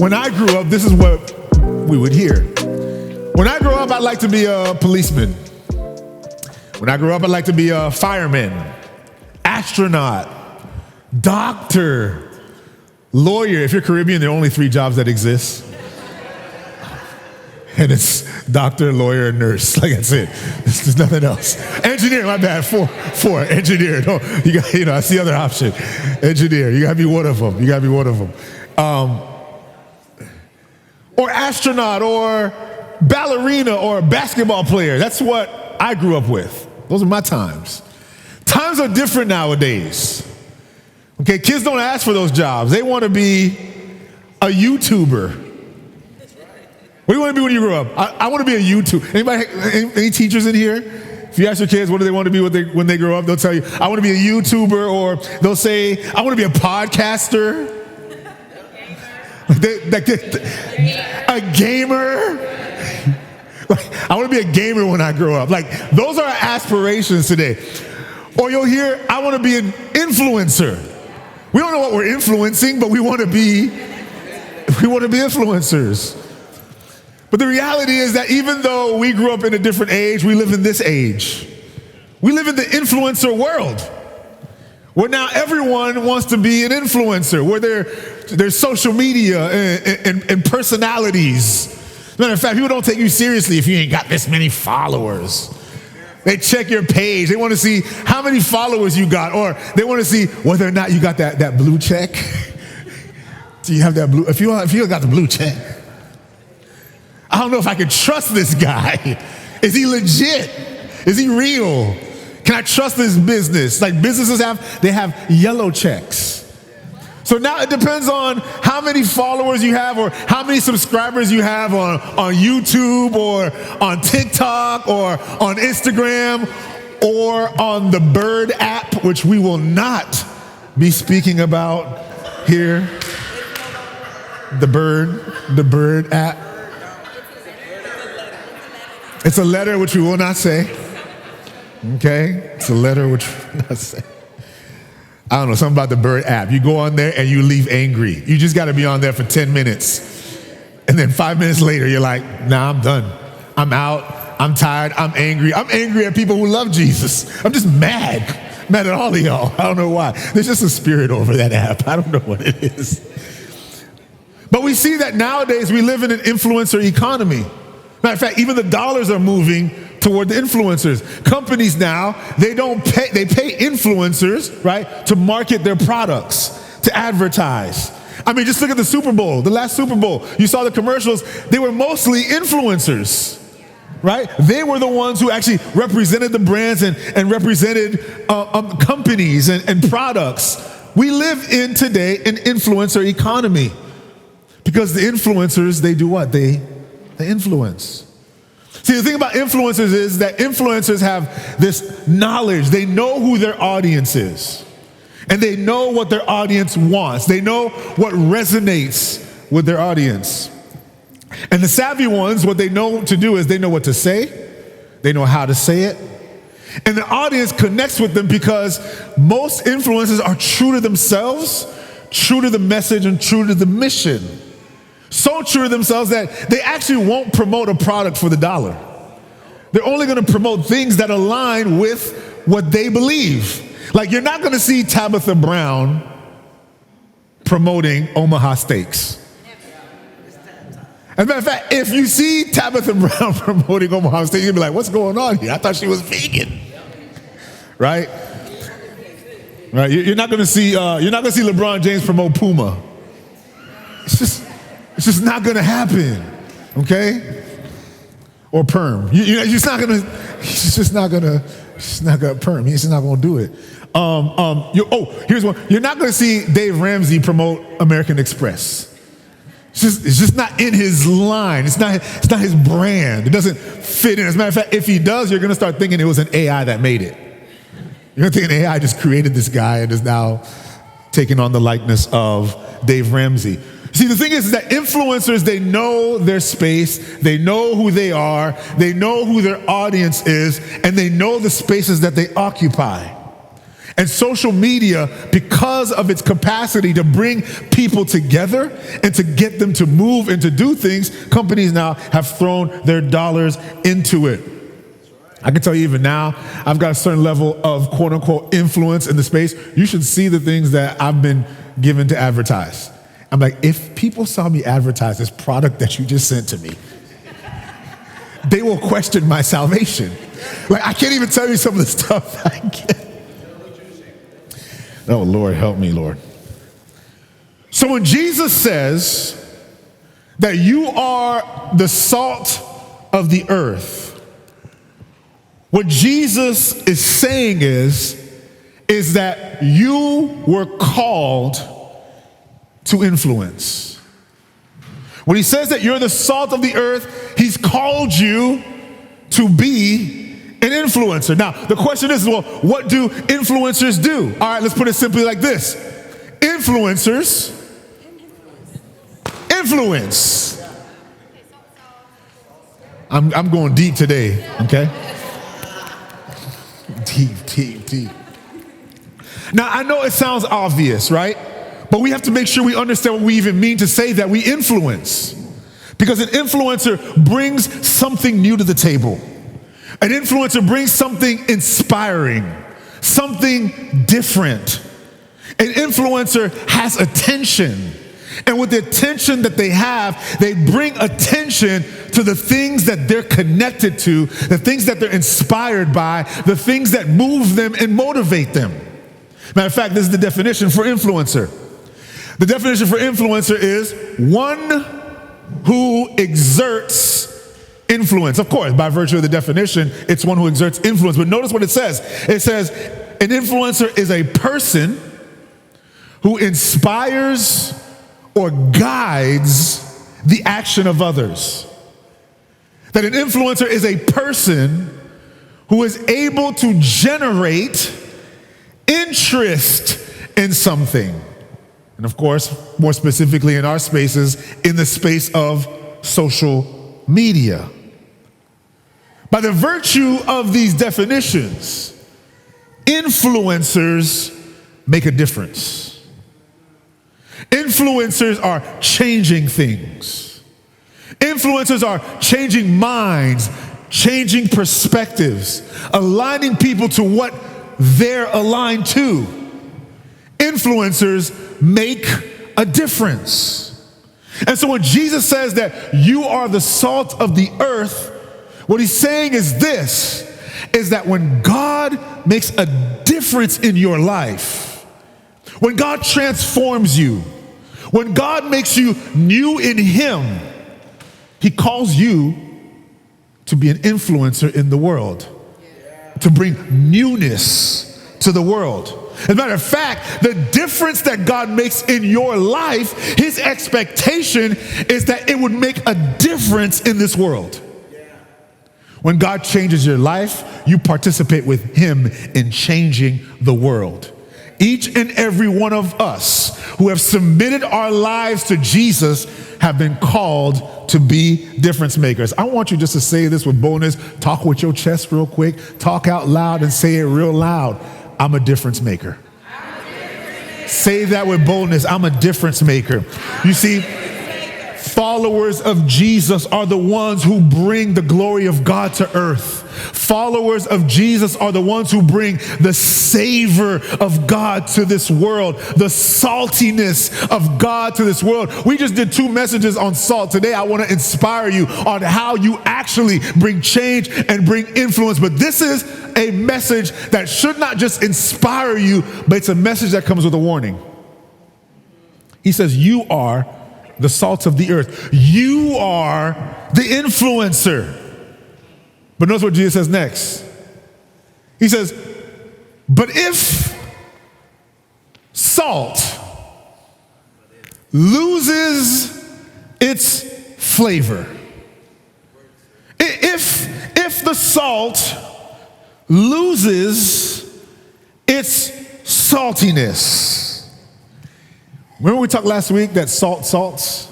When I grew up, this is what we would hear. When I grew up, I'd like to be a policeman. When I grew up, I'd like to be a fireman, astronaut, doctor, lawyer. If you're Caribbean, there are only 3 jobs that exist. And it's doctor, lawyer, and nurse. Like, that's it. There's nothing else. Engineer, my bad. Four. Engineer. No, that's the other option. Engineer. You gotta be one of them. Or astronaut, or ballerina, or basketball player. That's what I grew up with. Those are my times. Times are different nowadays. Okay, kids don't ask for those jobs. They want to be a YouTuber. What do you want to be when you grow up? I want to be a YouTuber. Anybody, any teachers in here? If you ask your kids what do they want to be when they grow up, they'll tell you, I want to be a YouTuber, or they'll say, I want to be a podcaster. A gamer. I want to be a gamer when I grow up. Like, those are our aspirations today. Or you'll hear, I want to be an influencer. We don't know what we're influencing, but we want to be influencers. But the reality is that even though we grew up in a different age, we live in this age. We live in the influencer world, where now everyone wants to be an influencer, where there's social media and personalities. As a matter of fact, people don't take you seriously if you ain't got this many followers. They check your page. They want to see how many followers you got, or they want to see whether or not you got that blue check. Do you have that blue? If you got the blue check, I don't know if I can trust this guy. Is he legit? Is he real? Can I trust this business? Like, businesses have yellow checks. So now it depends on how many followers you have, or how many subscribers you have on YouTube, or on TikTok, or on Instagram, or on the Bird app, which we will not be speaking about here. The Bird app. It's a letter which we will not say. Okay? It's a letter which we will not say. I don't know, something about the Bird app. You go on there and you leave angry. You just got to be on there for 10 minutes. And then 5 minutes later, you're like, nah, I'm done. I'm out. I'm tired. I'm angry. I'm angry at people who love Jesus. I'm just mad at all of y'all. I don't know why. There's just a spirit over that app. I don't know what it is. But we see that nowadays we live in an influencer economy. Matter of fact, even the dollars are moving toward the influencers. Companies now, they pay influencers, right, to market their products, to advertise. I mean, just look at the Super Bowl, the last Super Bowl. You saw the commercials. They were mostly influencers, right? They were the ones who actually represented the brands and represented companies and products. We live in today an influencer economy, because the influencers, they do what? They influence. See, the thing about influencers is that influencers have this knowledge. They know who their audience is, and they know what their audience wants. They know what resonates with their audience. And the savvy ones, what they know to do is they know what to say, they know how to say it, and the audience connects with them because most influencers are true to themselves, true to the message, and true to the mission. So true to themselves that they actually won't promote a product for the dollar. They're only going to promote things that align with what they believe. Like, you're not going to see Tabitha Brown promoting Omaha Steaks. As a matter of fact, if you see Tabitha Brown promoting Omaha Steaks, you'll be like, what's going on here? I thought she was vegan. Right? Right? You're not going to see LeBron James promote Puma. It's just not going to happen, okay? Or perm. You're just not going to. He's just not going to perm. He's just not going to do it. Here's one. You're not going to see Dave Ramsey promote American Express. It's just not in his line. It's not his brand. It doesn't fit in. As a matter of fact, if he does, you're going to start thinking it was an AI that made it. You're going to think an AI just created this guy and is now taking on the likeness of Dave Ramsey. See, the thing is that influencers, they know their space, they know who they are, they know who their audience is, and they know the spaces that they occupy. And social media, because of its capacity to bring people together and to get them to move and to do things, companies now have thrown their dollars into it. I can tell you even now, I've got a certain level of quote unquote influence in the space. You should see the things that I've been given to advertise. I'm like, if people saw me advertise this product that you just sent to me, they will question my salvation. Like, I can't even tell you some of the stuff I get. Oh, Lord, help me, Lord. So when Jesus says that you are the salt of the earth, what Jesus is saying is that you were called to influence. When he says that you're the salt of the earth, he's called you to be an influencer. Now, the question is, well, what do influencers do? All right, let's put it simply like this. Influencers influence. I'm going deep today, okay? Deep. Now, I know it sounds obvious, right? But we have to make sure we understand what we even mean to say that we influence. Because an influencer brings something new to the table. An influencer brings something inspiring, something different. An influencer has attention. And with the attention that they have, they bring attention to the things that they're connected to, the things that they're inspired by, the things that move them and motivate them. Matter of fact, this is the definition for influencer. The definition for influencer is one who exerts influence. Of course, by virtue of the definition, it's one who exerts influence. But notice what it says. It says an influencer is a person who inspires or guides the action of others. That an influencer is a person who is able to generate interest in something. And of course, more specifically in our spaces, in the space of social media. By the virtue of these definitions, influencers make a difference. Influencers are changing things. Influencers are changing minds, changing perspectives, aligning people to what they're aligned to. Influencers make a difference. And so when Jesus says that you are the salt of the earth, what he's saying is this, is that when God makes a difference in your life, when God transforms you, when God makes you new in him, he calls you to be an influencer in the world, to bring newness to the world. As a matter of fact, the difference that God makes in your life, his expectation is that it would make a difference in this world. When God changes your life, you participate with him in changing the world. Each and every one of us who have submitted our lives to Jesus have been called to be difference makers. I want you just to say this with boldness. Talk with your chest real quick. Talk out loud and say it real loud. I'm a difference maker. Say that with boldness. I'm a difference maker. You see, followers of Jesus are the ones who bring the glory of God to earth. Followers of Jesus are the ones who bring the savor of God to this world, the saltiness of God to this world. We just did 2 messages on salt. Today, I want to inspire you on how you actually bring change and bring influence. But this is a message that should not just inspire you, but it's a message that comes with a warning. He says, you are the salt of the earth. You are the influencer. But notice what Jesus says next. He says, but if salt loses its flavor, if the salt loses its saltiness. Remember we talked last week that salt salts?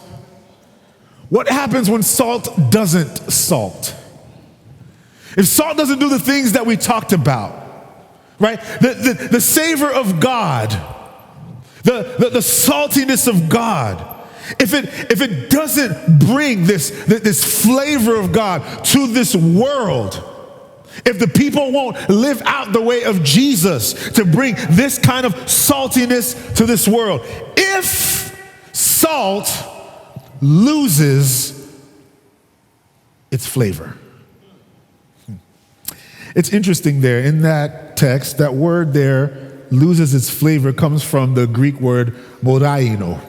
What happens when salt doesn't salt? If salt doesn't do the things that we talked about, right? The savor of God, the saltiness of God. If it doesn't bring this flavor of God to this world, if the people won't live out the way of Jesus to bring this kind of saltiness to this world, if salt loses its flavor. It's interesting there in that text, that word there, loses its flavor, comes from the Greek word moraino.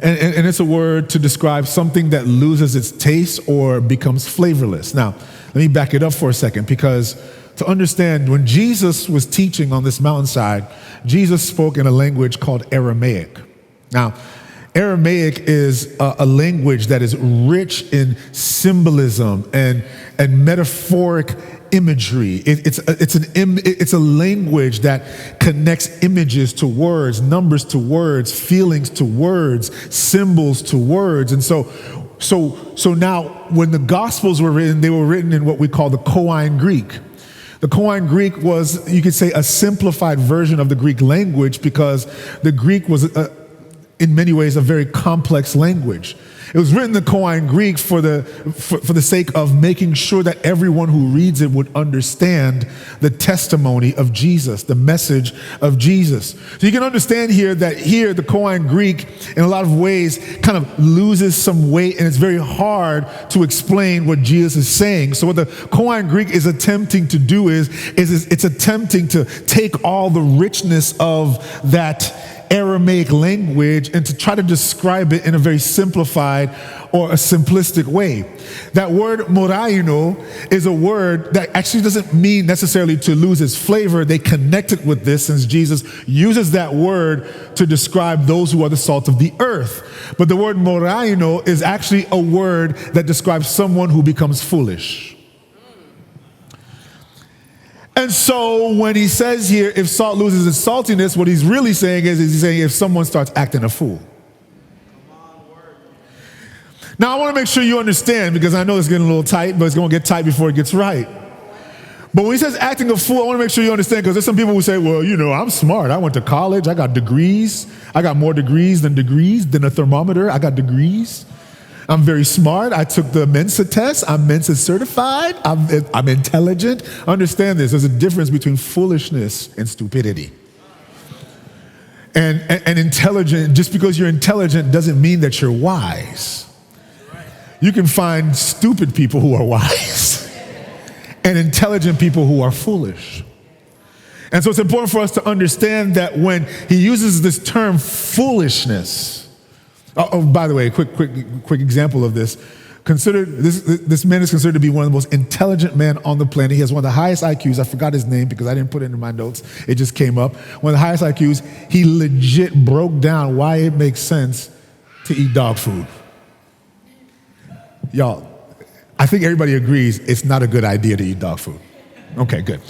And it's a word to describe something that loses its taste or becomes flavorless. Now, let me back it up for a second, because to understand, when Jesus was teaching on this mountainside, Jesus spoke in a language called Aramaic. Now, Aramaic is a language that is rich in symbolism and metaphoric imagery. It's a language that connects images to words, numbers to words, feelings to words, symbols to words. And so now when the Gospels were written, they were written in what we call the Koine Greek. The Koine Greek was, you could say, a simplified version of the Greek language, because the Greek was in many ways a very complex language. It was written in the Koine Greek for the sake of making sure that everyone who reads it would understand the testimony of Jesus, the message of Jesus. So you can understand here that the Koine Greek in a lot of ways kind of loses some weight, and it's very hard to explain what Jesus is saying. So what the Koine Greek is attempting to do is it's attempting to take all the richness of that Aramaic language and to try to describe it in a very simplified or a simplistic way. That word moraino is a word that actually doesn't mean necessarily to lose its flavor. They connect it with this, since Jesus uses that word to describe those who are the salt of the earth. But the word moraino is actually a word that describes someone who becomes foolish. And so when he says here, if salt loses its saltiness, what he's really saying is he's saying if someone starts acting a fool. Now, I want to make sure you understand, because I know it's getting a little tight, but it's going to get tight before it gets right. But when he says acting a fool, I want to make sure you understand, because there's some people who say, well, I'm smart. I went to college. I got degrees. I got more degrees than a thermometer. I got degrees. I'm very smart. I took the Mensa test. I'm Mensa certified. I'm intelligent. Understand this. There's a difference between foolishness and stupidity. And intelligent, just because you're intelligent doesn't mean that you're wise. You can find stupid people who are wise and intelligent people who are foolish. And so it's important for us to understand that when he uses this term foolishness, by the way, quick example of this. Consider this man is considered to be one of the most intelligent men on the planet. He has one of the highest IQs. I forgot his name because I didn't put it in my notes. It just came up. One of the highest IQs. He legit broke down why it makes sense to eat dog food. Y'all, I think everybody agrees it's not a good idea to eat dog food. Okay, good.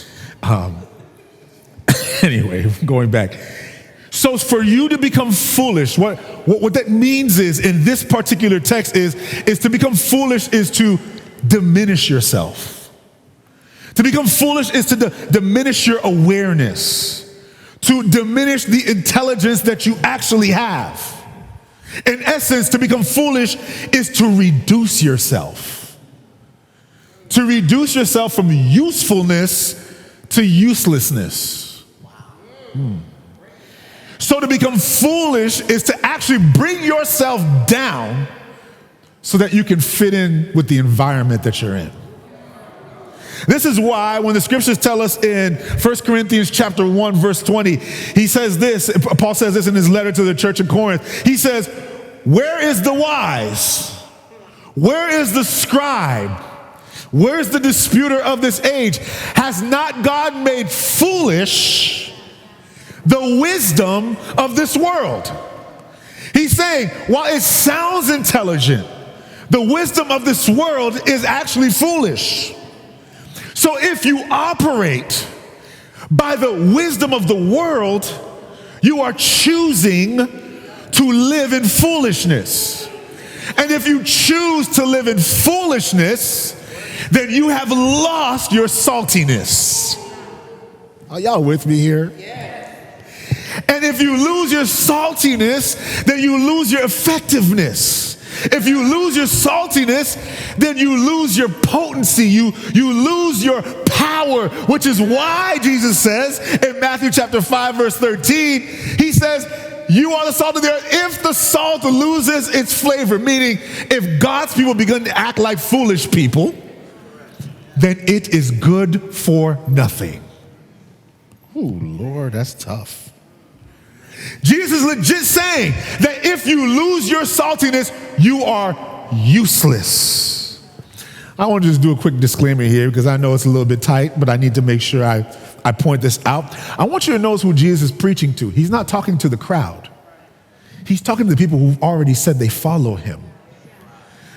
Anyway, going back. So for you to become foolish, what that means is, in this particular text, is to become foolish is to diminish yourself. To become foolish is to diminish your awareness, to diminish the intelligence that you actually have. In essence, to become foolish is to reduce yourself. To reduce yourself from usefulness to uselessness. Wow. So to become foolish is to actually bring yourself down so that you can fit in with the environment that you're in. This is why when the scriptures tell us in 1 Corinthians chapter 1, verse 20, he says this, Paul says this in his letter to the church in Corinth. He says, where is the wise? Where is the scribe? Where's the disputer of this age? Has not God made foolish the wisdom of this world? He's saying, while it sounds intelligent, the wisdom of this world is actually foolish. So if you operate by the wisdom of the world, you are choosing to live in foolishness. And if you choose to live in foolishness, then you have lost your saltiness. Are y'all with me here? And if you lose your saltiness, then you lose your effectiveness. If you lose your saltiness, then you lose your potency. You lose your power, which is why Jesus says in Matthew chapter 5, verse 13, he says, you are the salt of the earth. If the salt loses its flavor, meaning if God's people begin to act like foolish people, then it is good for nothing. Oh, Lord, that's tough. Jesus is legit saying that if you lose your saltiness, you are useless. I want to just do a quick disclaimer here because I know it's a little bit tight, but I need to make sure I point this out. I want you to notice who Jesus is preaching to. He's not talking to the crowd. He's talking to the people who've already said they follow him.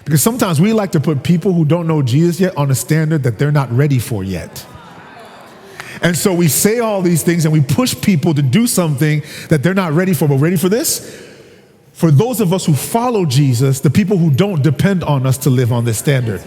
Because sometimes we like to put people who don't know Jesus yet on a standard that they're not ready for yet. And so we say all these things and we push people to do something that they're not ready for. But ready for this? For those of us who follow Jesus, the people who don't depend on us to live on this standard.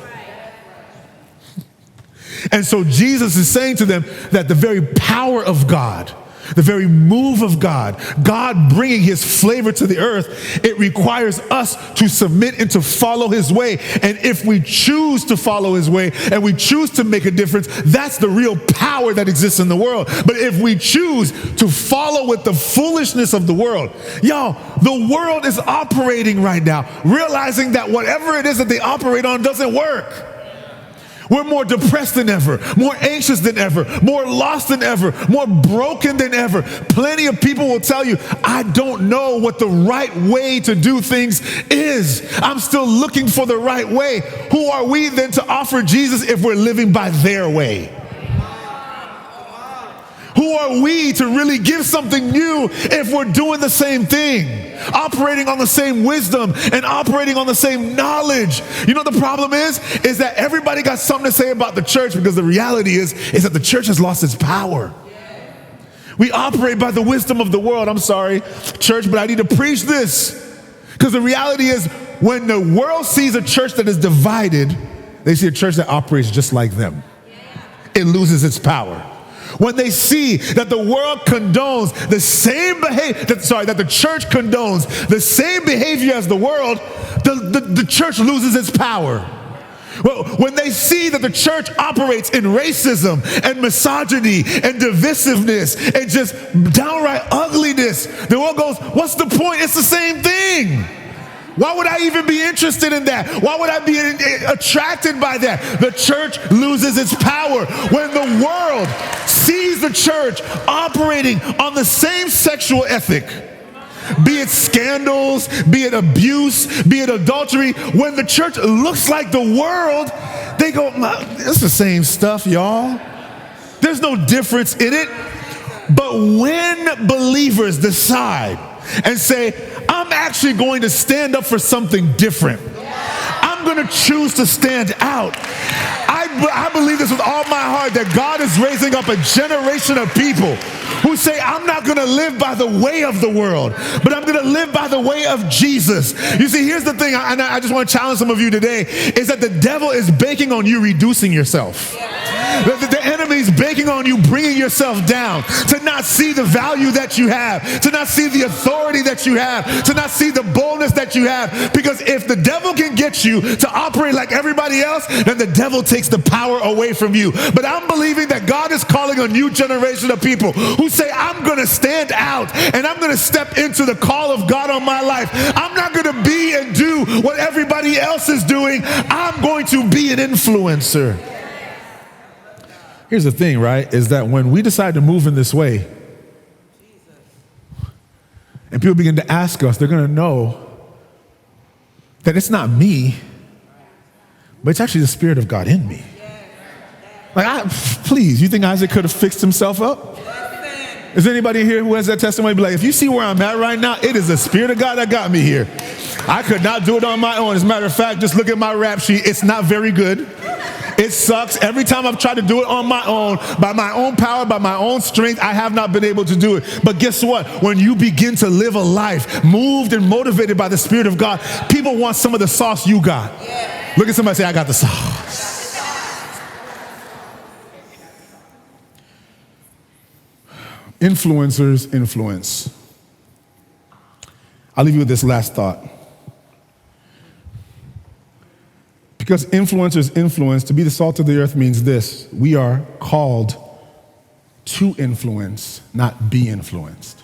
And so Jesus is saying to them that the very power of God, the very move of God, God bringing his flavor to the earth, it requires us to submit and to follow his way. And if we choose to follow his way and we choose to make a difference, that's the real power that exists in the world. But if we choose to follow with the foolishness of the world, y'all, the world is operating right now, realizing that whatever it is that they operate on doesn't work. We're more depressed than ever, more anxious than ever, more lost than ever, more broken than ever. Plenty of people will tell you, I don't know what the right way to do things is. I'm still looking for the right way. Who are we then to offer Jesus if we're living by their way? Who are we to really give something new if we're doing the same thing, operating on the same wisdom and operating on the same knowledge? You know what the problem is that everybody got something to say about the church, because the reality is that the church has lost its power. We operate by the wisdom of the world. I'm sorry, church, but I need to preach this, because the reality is when the world sees a church that is divided, they see a church that operates just like them. It loses its power. When they see that the world condones the same behavior, that the church condones the same behavior as the world, the church loses its power. Well, when they see that the church operates in racism and misogyny and divisiveness and just downright ugliness, the world goes, what's the point? It's the same thing. Why would I even be interested in that? Why would I be attracted by that? The church loses its power. When the world sees the church operating on the same sexual ethic, be it scandals, be it abuse, be it adultery, when the church looks like the world, they go, it's the same stuff, y'all. There's no difference in it. But when believers decide and say, I'm actually going to stand up for something different, I'm going to choose to stand out. I believe this with all my heart, that God is raising up a generation of people who say, I'm not going to live by the way of the world, but I'm going to live by the way of Jesus. You see, here's the thing, and I just want to challenge some of you today, is that the devil is banking on you reducing yourself. The enemy is banking on you bringing yourself down, to not see the value that you have, to not see the authority that you have, to not see the boldness that you have. Because if the devil can get you to operate like everybody else, then the devil takes the power away from you. But I'm believing that God is calling a new generation of people who say, I'm going to stand out and I'm going to step into the call of God on my life. I'm not going to be and do what everybody else is doing. I'm going to be an influencer. Here's the thing, right, is that when we decide to move in this way, and people begin to ask us, they're going to know that it's not me, but it's actually the Spirit of God in me. Like, please, you think Isaac could have fixed himself up? Is there anybody here who has that testimony? Be like, if you see where I'm at right now, it is the Spirit of God that got me here. I could not do it on my own. As a matter of fact, just look at my rap sheet. It's not very good. It sucks. Every time I've tried to do it on my own, by my own power, by my own strength, I have not been able to do it. But guess what? When you begin to live a life moved and motivated by the Spirit of God, people want some of the sauce you got. Look at somebody, say, I got the sauce. Influencers influence. I'll leave you with this last thought. Because influencers influence, to be the salt of the earth means this: we are called to influence, not be influenced.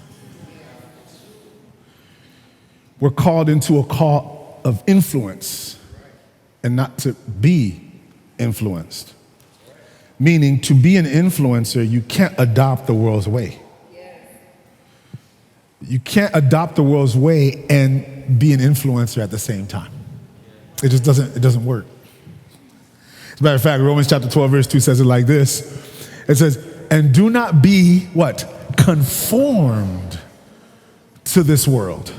We're called into a call of influence and not to be influenced. Meaning, to be an influencer, you can't adopt the world's way. You can't adopt the world's way and be an influencer at the same time. It just doesn't work. As a matter of fact, Romans chapter 12, verse 2 says it like this. It says, and do not be, what? Conformed to this world,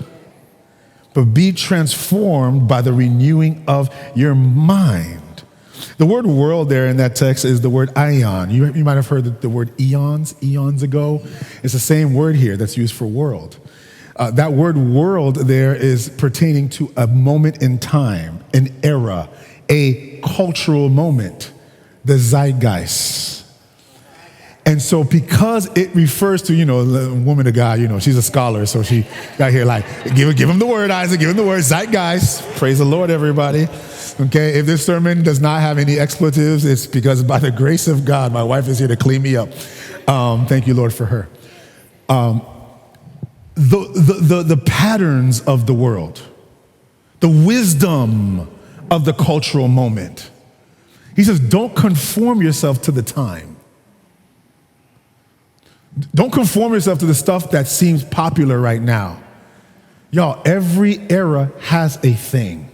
but be transformed by the renewing of your mind. The word world there in that text is the word aion. You might have heard the word eons ago. It's the same word here that's used for world. That word world there is pertaining to a moment in time, an era, a cultural moment, the zeitgeist. And so because it refers to, the woman of God, she's a scholar, so she got here like, give him the word, Isaac, give him the word, zeitgeist. Praise the Lord, everybody. Okay, if this sermon does not have any expletives, it's because by the grace of God, my wife is here to clean me up. Thank you, Lord, for her. The patterns of the world, the wisdom of the cultural moment. He says, don't conform yourself to the time. Don't conform yourself to the stuff that seems popular right now. Y'all, every era has a thing.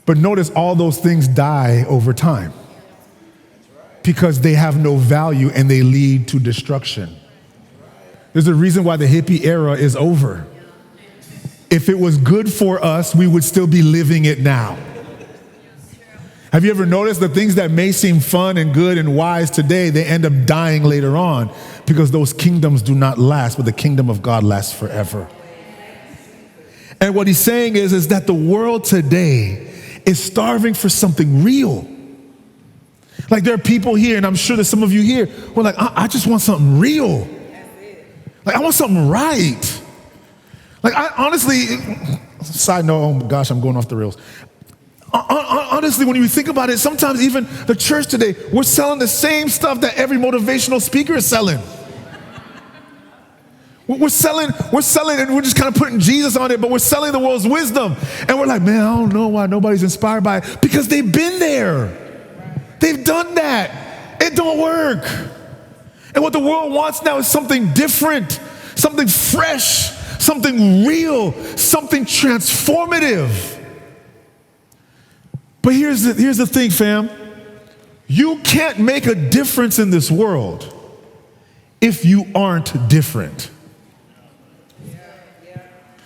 But notice all those things die over time because they have no value and they lead to destruction. There's a reason why the hippie era is over. If it was good for us, we would still be living it now. Have you ever noticed the things that may seem fun and good and wise today, they end up dying later on because those kingdoms do not last, but the kingdom of God lasts forever. And what he's saying is that the world today is starving for something real. Like there are people here, and I'm sure there's some of you here who are like, I just want something real. Like I want something right. Like I honestly, side note, oh my gosh, I'm going off the rails. Honestly, when you think about it, sometimes even the church today, we're selling the same stuff that every motivational speaker is selling. We're selling, and we're just kind of putting Jesus on it, but we're selling the world's wisdom. And we're like, man, I don't know why nobody's inspired by it. Because they've been there. They've done that. It don't work. And what the world wants now is something different, something fresh, something real, something transformative. But here's the thing, fam. You can't make a difference in this world if you aren't different.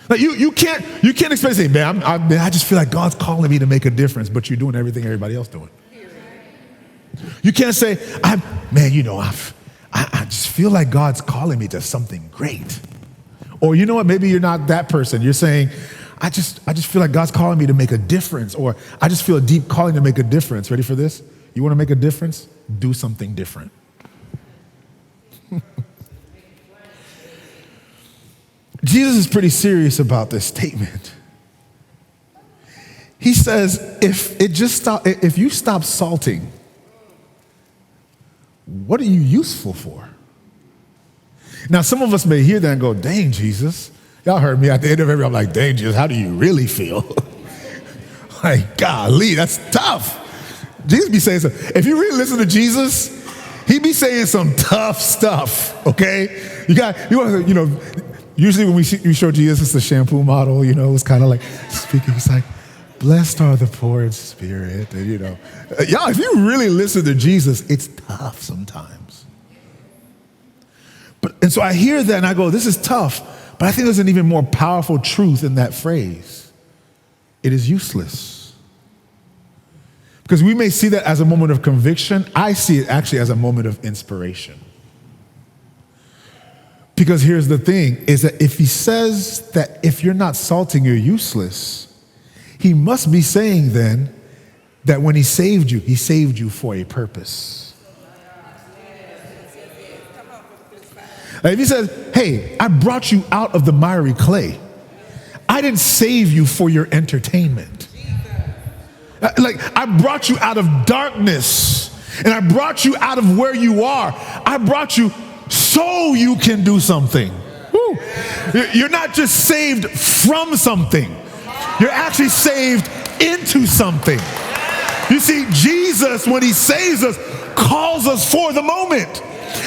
Like you can't expect to say, man, I just feel like God's calling me to make a difference, but you're doing everything everybody else doing. You can't say, I just feel like God's calling me to something great. Or you know what, maybe you're not that person. You're saying, I just feel like God's calling me to make a difference, or I just feel a deep calling to make a difference. Ready for this? You want to make a difference? Do something different. Jesus is pretty serious about this statement. He says, if you stop salting, what are you useful for? Now, some of us may hear that and go, dang, Jesus. Y'all heard me at the end of every, I'm like, dang, Jesus, how do you really feel? Like, golly, that's tough. Jesus be saying something. If you really listen to Jesus, he be saying some tough stuff, okay? Usually when we show Jesus, it's the shampoo model, it's kind of like speaking. He's like, blessed are the poor in spirit. And, y'all, if you really listen to Jesus, it's tough sometimes. And so I hear that and I go, this is tough. But I think there's an even more powerful truth in that phrase. It is useless. Because we may see that as a moment of conviction. I see it actually as a moment of inspiration. Because here's the thing, is that if he says that if you're not salting, you're useless, he must be saying then that when he saved you for a purpose. Like if he says, hey, I brought you out of the miry clay. I didn't save you for your entertainment. Like I brought you out of darkness and I brought you out of where you are. I brought you so you can do something. Woo. You're not just saved from something. You're actually saved into something. You see, Jesus, when he saves us, calls us for the moment.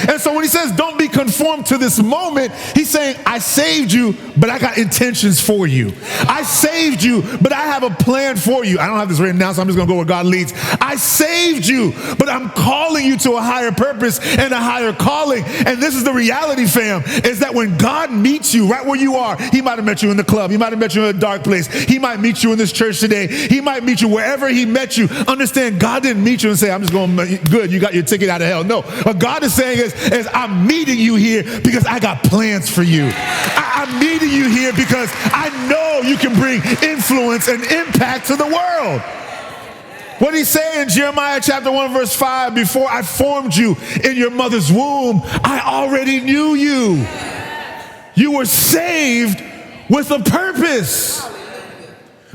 And so when he says, don't be conformed to this moment, he's saying, I saved you, but I got intentions for you. I saved you, but I have a plan for you. I don't have this written down, so I'm just going to go where God leads. I saved you, but I'm calling you to a higher purpose and a higher calling. And this is the reality, fam, is that when God meets you right where you are, he might have met you in the club. He might have met you in a dark place. He might meet you in this church today. He might meet you wherever he met you. Understand, God didn't meet you and say, I'm just going, good, you got your ticket out of hell. No, what God is saying is I'm meeting you here because I got plans for you. I'm meeting you here because I know you can bring influence and impact to the world. What he say in Jeremiah chapter 1 verse 5, before I formed you in your mother's womb, I already knew you. You were saved with a purpose.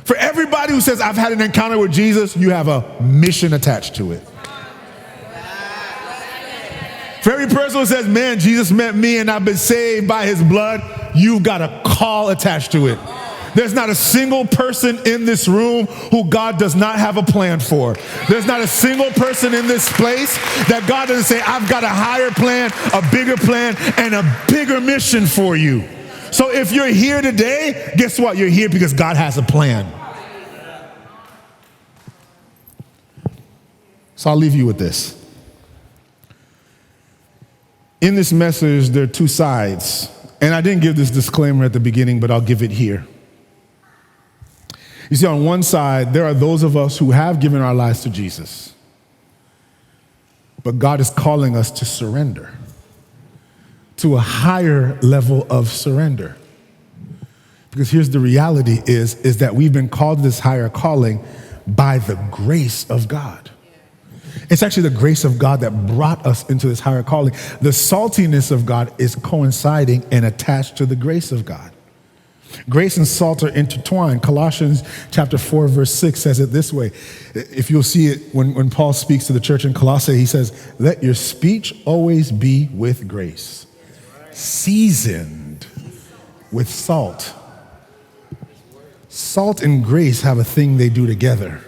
For everybody who says, I've had an encounter with Jesus, you have a mission attached to it. For every person who says, man, Jesus met me and I've been saved by his blood, you've got a call attached to it. There's not a single person in this room who God does not have a plan for. There's not a single person in this place that God doesn't say, I've got a higher plan, a bigger plan, and a bigger mission for you. So if you're here today, guess what? You're here because God has a plan. So I'll leave you with this. In this message, there are two sides. And I didn't give this disclaimer at the beginning, but I'll give it here. You see, on one side, there are those of us who have given our lives to Jesus. But God is calling us to surrender, to a higher level of surrender. Because here's the reality is that we've been called to this higher calling by the grace of God. It's actually the grace of God that brought us into this higher calling. The saltiness of God is coinciding and attached to the grace of God. Grace and salt are intertwined. Colossians chapter 4, verse 6 says it this way. If you'll see it when Paul speaks to the church in Colossae, he says, let your speech always be with grace, seasoned with salt. Salt and grace have a thing they do together.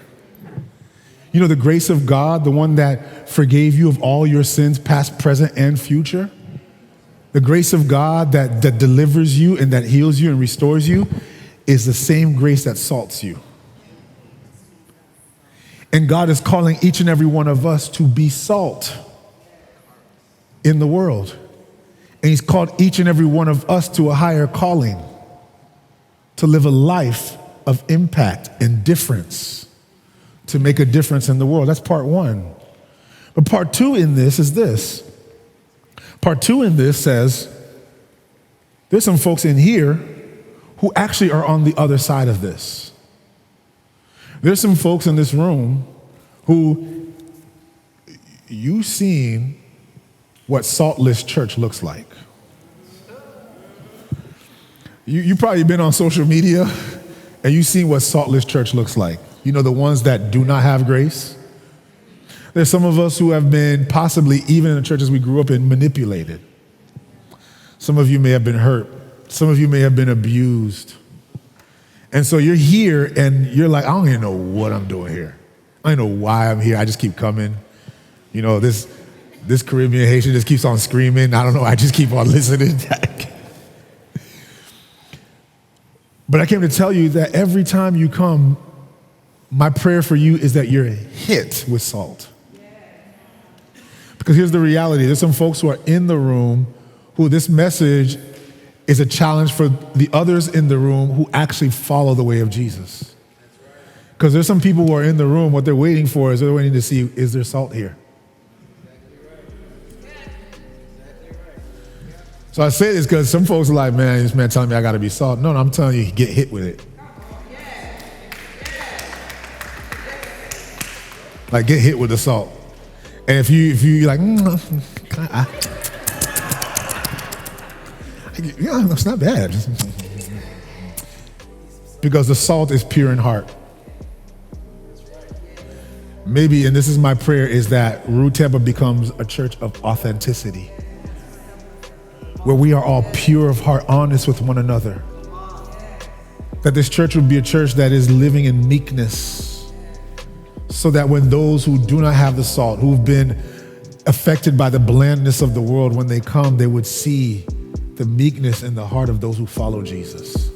You know, the grace of God, the one that forgave you of all your sins, past, present, and future. The grace of God that delivers you and that heals you and restores you is the same grace that salts you. And God is calling each and every one of us to be salt in the world. And he's called each and every one of us to a higher calling, to live a life of impact and difference, to make a difference in the world. That's part one. But part two in this is this. Part two in this says, there's some folks in here who actually are on the other side of this. There's some folks in this room who you've seen what saltless church looks like. You've probably been on social media and you've seen what saltless church looks like. You know, the ones that do not have grace. There's some of us who have been possibly, even in the churches we grew up in, manipulated. Some of you may have been hurt. Some of you may have been abused. And so you're here and you're like, I don't even know what I'm doing here. I don't know why I'm here. I just keep coming. You know, this Caribbean Haitian just keeps on screaming. I don't know. I just keep on listening. But I came to tell you that every time you come, my prayer for you is that you're hit with salt. Because here's the reality. There's some folks who are in the room who this message is a challenge for the others in the room who actually follow the way of Jesus. Because there's some people who are in the room, what they're waiting for is they're waiting to see, is there salt here? So I say this because some folks are like, man, this man telling me I got to be salt. No, I'm telling you, get hit with it. Like, get hit with the salt. And if you're like, Yeah, that's not bad. Because the salt is pure in heart. Maybe, and this is my prayer, is that Root Tampa becomes a church of authenticity, where we are all pure of heart, honest with one another. That this church would be a church that is living in meekness, so that when those who do not have the salt, who've been affected by the blandness of the world, when they come, they would see the meekness in the heart of those who follow Jesus.